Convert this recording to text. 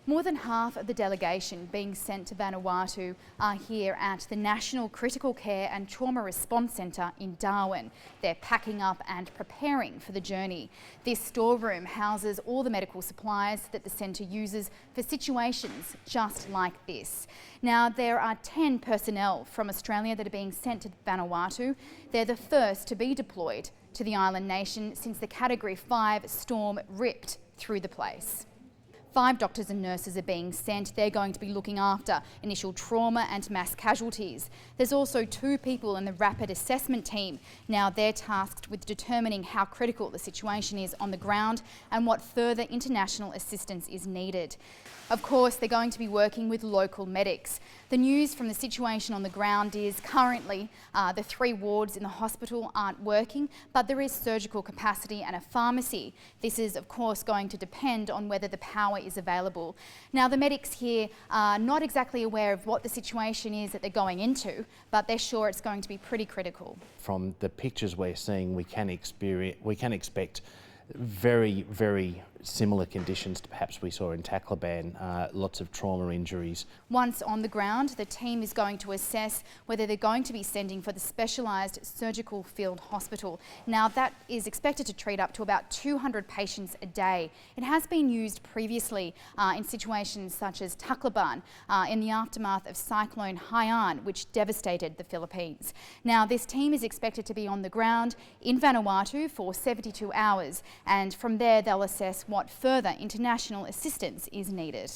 More than half of the delegation being sent to Vanuatu are here at the National Critical Care and Trauma Response Centre in Darwin. They're packing up and preparing for the journey. This storeroom houses all the medical supplies that the centre uses for situations just like this. Now, there are 10 personnel from Australia that are being sent to Vanuatu. They're the first to be deployed to the island nation since the Category 5 storm ripped through the place. 5 doctors and nurses are being sent. They're going to be looking after initial trauma and mass casualties. There's also 2 people in the rapid assessment team. Now they're tasked with determining how critical the situation is on the ground and what further international assistance is needed. Of course, they're going to be working with local medics. The news from the situation on the ground is currently the 3 wards in the hospital aren't working, but there is surgical capacity and a pharmacy. This is, of course, going to depend on whether the power is available. Now, the medics here are not exactly aware of what the situation is that they're going into, but they're sure it's going to be pretty critical. From the pictures we're seeing, we can expect very, very similar conditions to perhaps we saw in Tacloban, lots of trauma injuries. Once on the ground, the team is going to assess whether they're going to be sending for the specialised surgical field hospital. Now that is expected to treat up to about 200 patients a day. It has been used previously in situations such as Tacloban in the aftermath of Cyclone Haiyan, which devastated the Philippines. Now this team is expected to be on the ground in Vanuatu for 72 hours, and from there they'll assess what further international assistance is needed.